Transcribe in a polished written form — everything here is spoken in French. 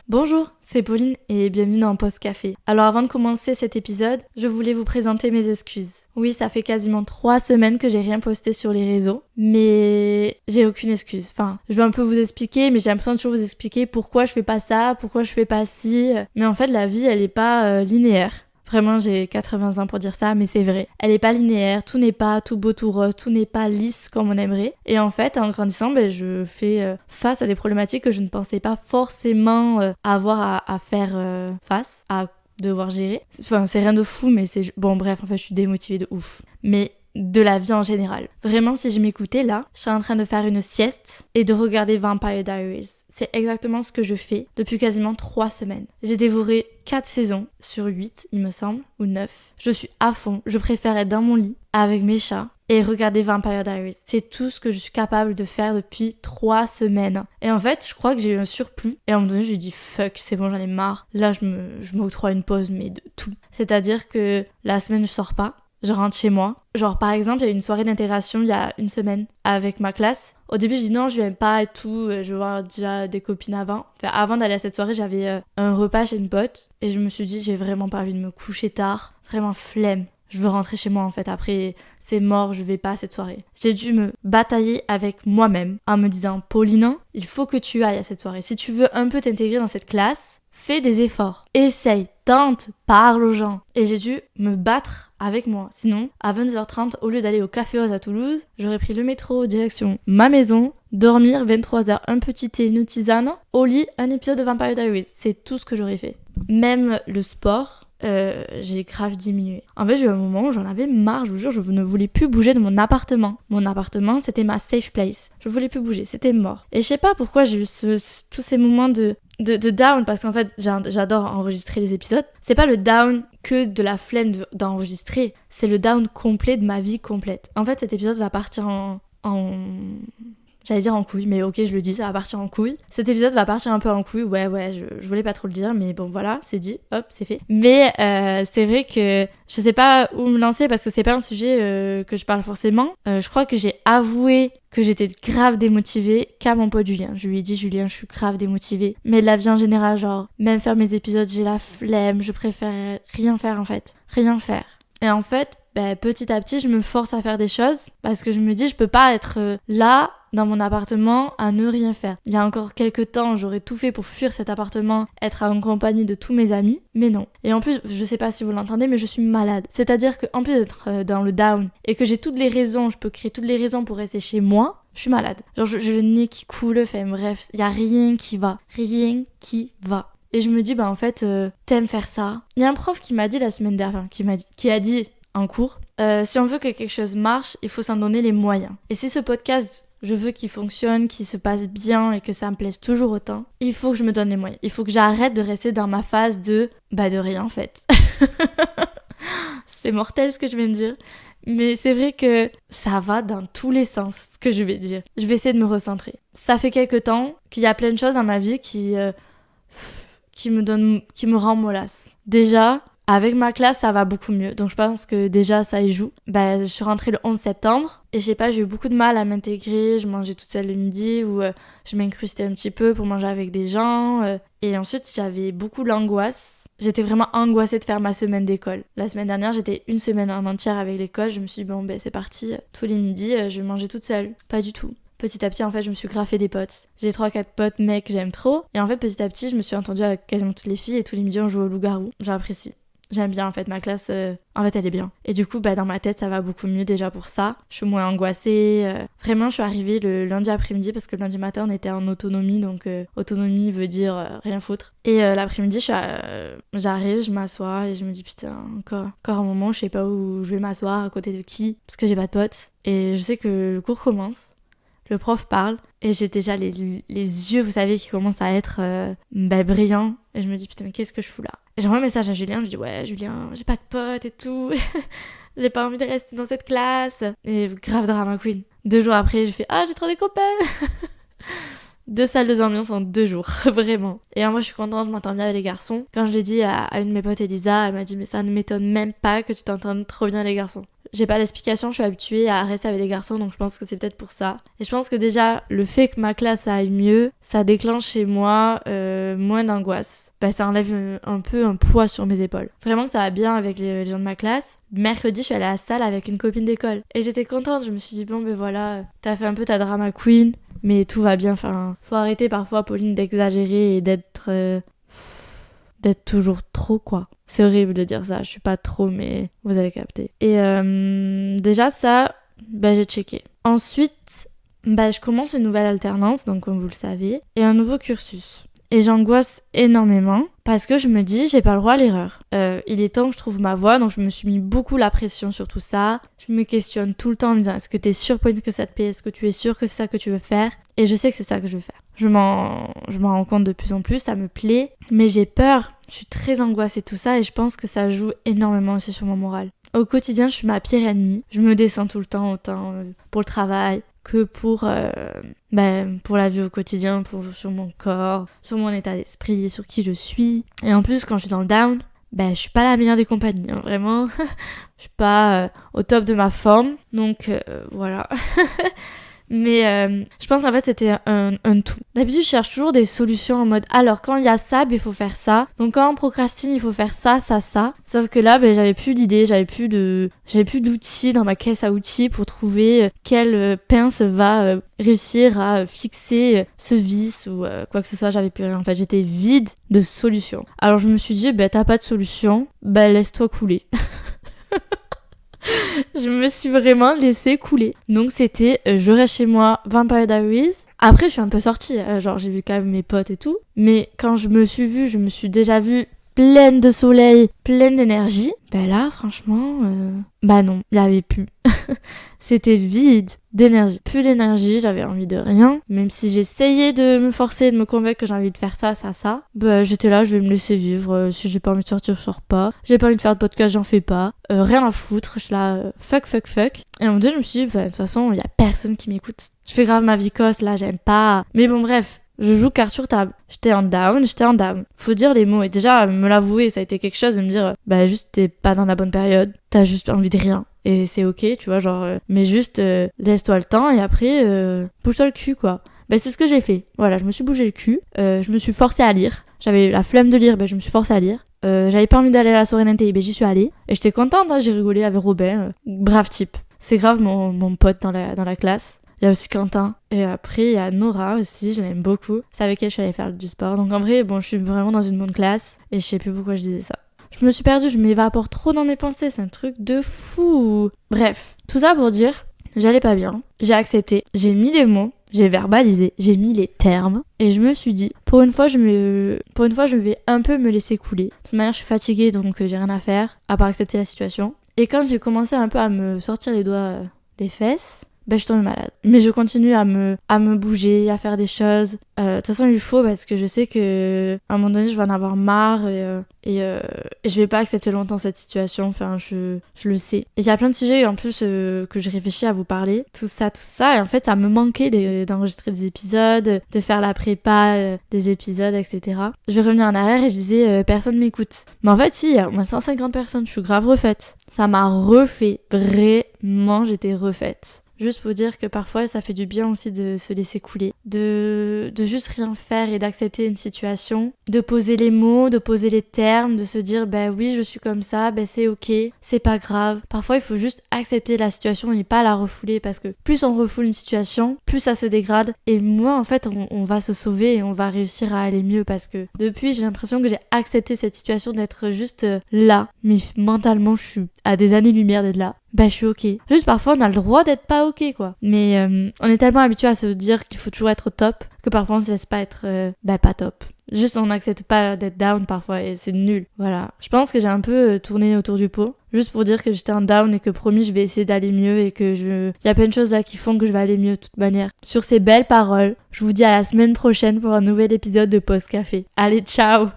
Bonjour, c'est Pauline et bienvenue dans Post Café. Alors avant de commencer cet épisode, je voulais vous présenter mes excuses. Oui, ça fait quasiment 3 semaines que j'ai rien posté sur les réseaux, mais j'ai aucune excuse. Enfin, je vais un peu vous expliquer, mais j'ai l'impression de toujours vous expliquer pourquoi je fais pas ça, pourquoi je fais pas ci. Mais en fait, la vie, elle est pas linéaire. Vraiment, j'ai 80 ans pour dire ça, mais c'est vrai. Elle est pas linéaire, tout n'est pas tout beau, tout rose, tout n'est pas lisse comme on aimerait. Et en fait, en grandissant, je fais face à des problématiques que je ne pensais pas forcément avoir à faire face, à devoir gérer. Enfin, c'est rien de fou, mais c'est... Bon, bref, en fait, je suis démotivée de ouf. Mais de la vie en général. Vraiment, si je m'écoutais là, je serais en train de faire une sieste et de regarder Vampire Diaries. C'est exactement ce que je fais depuis quasiment 3 semaines. J'ai dévoré 4 saisons sur 8, il me semble, ou 9. Je suis à fond. Je préfère être dans mon lit avec mes chats et regarder Vampire Diaries. C'est tout ce que je suis capable de faire depuis 3 semaines. Et en fait, je crois que j'ai eu un surplus. Et à un moment donné, je lui dis fuck, c'est bon, j'en ai marre. Là, je m'octroie une pause, mais de tout. C'est-à-dire que la semaine, je sors pas. Je rentre chez moi. Genre, par exemple, il y a eu une soirée d'intégration il y a une semaine avec ma classe. Au début, je dis non, je viens pas et tout. Je vais voir déjà des copines avant. Enfin, avant d'aller à cette soirée, j'avais un repas chez une pote. Et je me suis dit, j'ai vraiment pas envie de me coucher tard. Vraiment flemme. Je veux rentrer chez moi en fait. Après, c'est mort, je vais pas à cette soirée. J'ai dû me batailler avec moi-même en me disant, Pauline, il faut que tu ailles à cette soirée. Si tu veux un peu t'intégrer dans cette classe, fais des efforts. Essaye, tente, parle aux gens. Et j'ai dû me battre avec moi. Sinon, à 22h30, au lieu d'aller au Café Oz à Toulouse, j'aurais pris le métro direction ma maison, dormir 23h, un petit thé, une tisane, au lit, un épisode de Vampire Diaries. C'est tout ce que j'aurais fait. Même le sport, j'ai grave diminué. En fait, j'ai eu un moment où j'en avais marre, je vous jure, je ne voulais plus bouger de mon appartement. Mon appartement, c'était ma safe place. Je voulais plus bouger, c'était mort. Et je sais pas pourquoi j'ai eu tous ces moments de down, parce qu'en fait, j'adore enregistrer les épisodes. C'est pas le down que de la flemme d'enregistrer, c'est le down complet de ma vie complète. En fait, cet épisode va partir en j'allais dire en couille, mais ok, je le dis, ça va partir en couille. Cet épisode va partir un peu en couille, ouais, je voulais pas trop le dire, mais bon, voilà, c'est dit, hop, c'est fait. Mais c'est vrai que je sais pas où me lancer, parce que c'est pas un sujet que je parle forcément. Je crois que j'ai avoué que j'étais grave démotivée qu'à mon pote Julien. Je lui ai dit, Julien, je suis grave démotivée. Mais de la vie en général, genre, même faire mes épisodes, j'ai la flemme, je préfère rien faire en fait. Rien faire. Et en fait, petit à petit, je me force à faire des choses parce que je me dis, je peux pas être là dans mon appartement à ne rien faire. Il y a encore quelques temps, j'aurais tout fait pour fuir cet appartement, être en compagnie de tous mes amis, mais non. Et en plus, je sais pas si vous l'entendez, mais je suis malade. C'est-à-dire qu'en plus d'être dans le down et que j'ai toutes les raisons, je peux créer toutes les raisons pour rester chez moi, je suis malade. Genre, j'ai le nez qui coule, enfin bref, il y a rien qui va. Rien qui va. Et je me dis, en fait, t'aimes faire ça. Il y a un prof qui m'a dit la semaine dernière, qui a dit en cours, si on veut que quelque chose marche, il faut s'en donner les moyens. Et si ce podcast, je veux qu'il fonctionne, qu'il se passe bien et que ça me plaise toujours autant, il faut que je me donne les moyens. Il faut que j'arrête de rester dans ma phase de rien en fait. C'est mortel ce que je viens de dire. Mais c'est vrai que ça va dans tous les sens, ce que je vais dire. Je vais essayer de me recentrer. Ça fait quelques temps qu'il y a plein de choses dans ma vie qui me rend mollasse. Déjà, avec ma classe, ça va beaucoup mieux. Donc je pense que déjà, ça y joue. Je suis rentrée le 11 septembre. Et je sais pas, j'ai eu beaucoup de mal à m'intégrer. Je mangeais toute seule le midi ou je m'incrustais un petit peu pour manger avec des gens. Et ensuite, j'avais beaucoup l'angoisse. J'étais vraiment angoissée de faire ma semaine d'école. La semaine dernière, j'étais une semaine en entière avec l'école. Je me suis dit, c'est parti. Tous les midis, je vais manger toute seule. Pas du tout. Petit à petit, en fait, je me suis graffé des potes. J'ai 3-4 potes mecs que j'aime trop. Et en fait, petit à petit, je me suis entendue avec quasiment toutes les filles. Et tous les midis, on joue au loup-garou. J'apprécie. J'aime bien en fait, ma classe, en fait elle est bien. Et du coup, dans ma tête, ça va beaucoup mieux déjà pour ça. Je suis moins angoissée. Vraiment, je suis arrivée le lundi après-midi parce que le lundi matin, on était en autonomie. Donc autonomie veut dire rien foutre. Et l'après-midi, j'arrive, je m'assois et je me dis putain, encore un moment, je sais pas où je vais m'asseoir, à côté de qui, parce que j'ai pas de potes. Et je sais que le cours commence. Le prof parle et j'ai déjà les yeux, vous savez, qui commencent à être brillants. Et je me dis, putain, mais qu'est-ce que je fous là? Et j'envoie un message à Julien, je dis, ouais, Julien, j'ai pas de potes et tout. J'ai pas envie de rester dans cette classe. Et grave drama queen. 2 jours après, je fais, j'ai trop des copains. 2 salles de ambiance en 2 jours, vraiment. Et moi, je suis contente, je m'entends bien avec les garçons. Quand je l'ai dit à une de mes potes, Elisa, elle m'a dit, mais ça ne m'étonne même pas que tu t'entendes trop bien les garçons. j'ai pas d'explication, je suis habituée à rester avec des garçons, donc je pense que c'est peut-être pour ça. Et je pense que déjà, le fait que ma classe aille mieux, ça déclenche chez moi moins d'angoisse. Ça enlève un peu un poids sur mes épaules. Vraiment que ça va bien avec les gens de ma classe. Mercredi, je suis allée à la salle avec une copine d'école. Et j'étais contente, je me suis dit, bon voilà, t'as fait un peu ta drama queen, mais tout va bien. Enfin, faut arrêter parfois, Pauline, d'exagérer et d'être toujours trop, quoi. C'est horrible de dire ça, je suis pas trop, mais vous avez capté. Et déjà ça, j'ai checké. Ensuite, je commence une nouvelle alternance, donc comme vous le savez, et un nouveau cursus. Et j'angoisse énormément parce que je me dis j'ai pas le droit à l'erreur. Il est temps que je trouve ma voie, donc je me suis mis beaucoup la pression sur tout ça. Je me questionne tout le temps en me disant est-ce que t'es sûre Pauline que ça te plaît, est-ce que tu es sûre que c'est ça que tu veux faire? Et je sais que c'est ça que je veux faire. Je m'en rends compte de plus en plus, ça me plaît, mais j'ai peur. Je suis très angoissée tout ça et je pense que ça joue énormément aussi sur mon moral. Au quotidien, je suis ma pire ennemie. Je me descends tout le temps, autant pour le travail que pour la vie au quotidien, sur mon corps, sur mon état d'esprit, sur qui je suis. Et en plus, quand je suis dans le down, je suis pas la meilleure des compagnies, hein, vraiment. Je suis pas au top de ma forme, donc voilà. Mais je pense en fait c'était un tout. D'habitude je cherche toujours des solutions en mode alors quand il y a ça, il faut faire ça. Donc quand on procrastine il faut faire ça. Sauf que là j'avais plus d'idées, j'avais plus d'outils dans ma caisse à outils pour trouver quelle pince va réussir à fixer ce vice ou quoi que ce soit. J'avais plus rien en fait, j'étais vide de solutions. Alors je me suis dit t'as pas de solution, laisse-toi couler. Je me suis vraiment laissée couler. Donc c'était je reste chez moi, Vampire Diaries. Après je suis un peu sortie, j'ai vu quand même mes potes et tout. Mais quand je me suis déjà vue pleine de soleil, pleine d'énergie. Là franchement, non, il y avait plus. C'était vide d'énergie. Plus d'énergie, j'avais envie de rien. Même si j'essayais de me forcer, de me convaincre que j'ai envie de faire ça. J'étais là, je vais me laisser vivre. Si j'ai pas envie de sortir, je sors pas. J'ai pas envie de faire de podcast, j'en fais pas. Rien à foutre. Je suis là, fuck. Et à un moment donné, je me suis dit, de toute façon, il y a personne qui m'écoute. Je fais grave ma vicosse, là, j'aime pas. Mais bon, bref. Je joue carte sur table. J'étais en down. Faut dire les mots. Et déjà, me l'avouer, ça a été quelque chose de me dire, juste t'es pas dans la bonne période. T'as juste envie de rien. Et c'est ok, tu vois, mais juste laisse-toi le temps et après, bouge-toi le cul, quoi. C'est ce que j'ai fait. Voilà, je me suis bougé le cul. Je me suis forcée à lire. J'avais la flemme de lire, je me suis forcée à lire. J'avais pas envie d'aller à la soirée d'NTI, j'y suis allée. Et j'étais contente, hein, j'ai rigolé avec Robin. Brave type. C'est grave mon pote dans la classe. Il y a aussi Quentin. Et après, il y a Nora aussi, je l'aime beaucoup. C'est avec elle que je suis allée faire du sport. Donc en vrai, je suis vraiment dans une bonne classe. Et je sais plus pourquoi je disais ça. Je me suis perdue, je m'évapore trop dans mes pensées. C'est un truc de fou. Bref, tout ça pour dire, j'allais pas bien. J'ai accepté. J'ai mis des mots. J'ai verbalisé. J'ai mis les termes. Et je me suis dit, pour une fois, je vais un peu me laisser couler. De toute manière, je suis fatiguée, donc j'ai rien à faire. À part accepter la situation. Et quand j'ai commencé un peu à me sortir les doigts des fesses, je suis tombée malade. Mais je continue à me bouger, à faire des choses. De toute façon, il faut parce que je sais que à un moment donné, je vais en avoir marre et je vais pas accepter longtemps cette situation. Enfin, je le sais. Et il y a plein de sujets en plus que je réfléchis à vous parler. Tout ça. Et en fait, ça me manquait d'enregistrer des épisodes, de faire la prépa des épisodes, etc. Je vais revenir en arrière et je disais personne m'écoute. Mais en fait, si, il y a au moins 150 personnes. Je suis grave refaite. Ça m'a refait. Vraiment, j'étais refaite. Juste pour dire que parfois ça fait du bien aussi de se laisser couler, de juste rien faire et d'accepter une situation, de poser les mots, de poser les termes, de se dire oui je suis comme ça, c'est ok, c'est pas grave. Parfois il faut juste accepter la situation et pas la refouler parce que plus on refoule une situation, plus ça se dégrade et moins en fait on va se sauver et on va réussir à aller mieux parce que depuis j'ai l'impression que j'ai accepté cette situation d'être juste là, mais mentalement je suis à des années-lumière d'être là. Je suis ok. Juste parfois on a le droit d'être pas ok quoi. Mais on est tellement habitué à se dire qu'il faut toujours être au top que parfois on se laisse pas être pas top. Juste on n'accepte pas d'être down parfois et c'est nul. Voilà. Je pense que j'ai un peu tourné autour du pot. Juste pour dire que j'étais en down et que promis je vais essayer d'aller mieux et que il y a plein de choses là qui font que je vais aller mieux de toute manière. Sur ces belles paroles, je vous dis à la semaine prochaine pour un nouvel épisode de Pause Café. Allez, ciao!